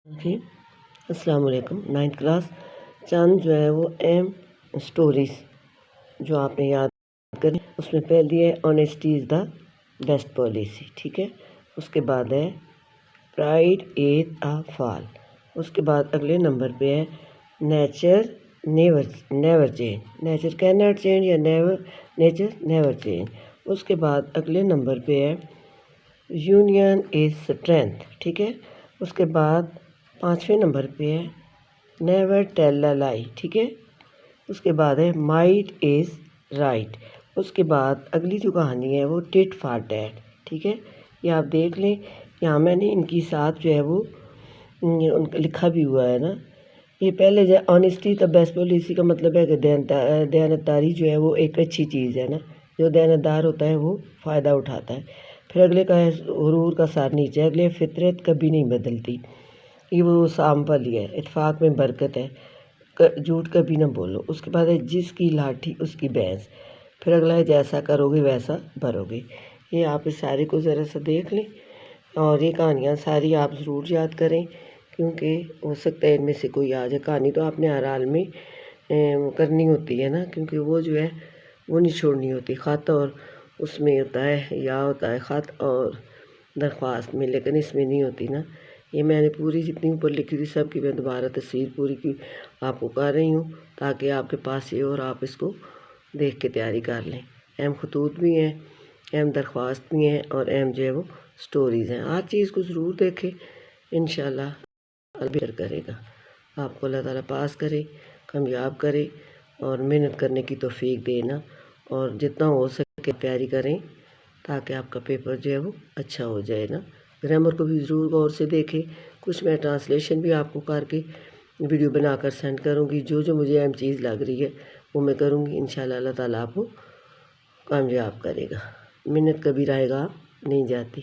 جی السلام علیکم۔ 9th class چند جو ہے وہ اہم سٹوریز جو آپ نے یاد کریں، اس میں پہلی ہے honesty is the best policy, ٹھیک ہے۔ اس کے بعد ہے پرائڈ از اے فال۔ اس کے بعد اگلے نمبر پہ ہے nature never change, nature can not change یا نیچر نیور چینج۔ اس کے بعد اگلے نمبر پہ ہے یونین از اسٹرینتھ، ٹھیک ہے۔ اس کے بعد 5ویں نمبر پہ ہے نیور ٹیل اے لائی، ٹھیک ہے۔ اس کے بعد ہے مائٹ از رائٹ۔ اس کے بعد اگلی جو کہانی ہے وہ ٹٹ فار ٹیٹ، ٹھیک ہے۔ یہ آپ دیکھ لیں، یہاں میں نے ان کی ساتھ جو ہے وہ ان کا لکھا بھی ہوا ہے نا۔ یہ پہلے جو آنیسٹی دا بیسٹ پالیسی کا مطلب ہے کہ دیانتداری جو ہے وہ ایک اچھی چیز ہے نا، جو دیانتدار ہوتا ہے وہ فائدہ اٹھاتا ہے۔ پھر اگلے کا ہے غرور کا سار نیچے، اگلے فطرت کبھی نہیں بدلتی، یہ وہ سامپل ہی ہے۔ اتفاق میں برکت ہے، جھوٹ کبھی نہ بولو۔ اس کے بعد ہے جس کی لاٹھی اس کی بھینس۔ پھر اگلا ہے جیسا کرو گے ویسا بھرو گے۔ یہ آپ اس سارے کو ذرا سا دیکھ لیں اور یہ کہانیاں ساری آپ ضرور یاد کریں، کیونکہ ہو سکتا ہے ان میں سے کوئی آ جائے۔ کہانی تو آپ نے ہر حال میں کرنی ہوتی ہے نا، کیونکہ وہ جو ہے وہ نہیں چھوڑنی ہوتی۔ خط اور اس میں ہوتا ہے یا ہوتا ہے خط اور درخواست میں، لیکن اس میں نہیں ہوتی نا۔ یہ میں نے پوری جتنی اوپر لکھی تھی سب کی میں دوبارہ تصویر پوری کی آپ کو کر رہی ہوں، تاکہ آپ کے پاس یہ اور آپ اس کو دیکھ کے تیاری کر لیں۔ اہم خطوط بھی ہیں، اہم درخواست بھی ہیں اور اہم جو ہے وہ سٹوریز ہیں۔ ہر چیز کو ضرور دیکھیں، انشاءاللہ اللہ بہتر کرے گا۔ آپ کو اللہ تعالیٰ پاس کرے، کامیاب کرے اور محنت کرنے کی توفیق دینا، اور جتنا ہو سکے تیاری کریں تاکہ آپ کا پیپر جو ہے وہ اچھا ہو جائے نا۔ گرامر کو بھی ضرور غور سے دیکھیں، کچھ میں ٹرانسلیشن بھی آپ کو کر کے ویڈیو بنا کر سینڈ کروں گی۔ جو جو مجھے اہم چیز لگ رہی ہے وہ میں کروں گی، انشاءاللہ اللہ تعالیٰ آپ کو کامیاب کرے گا۔ محنت کبھی رائے گا نہیں جاتی۔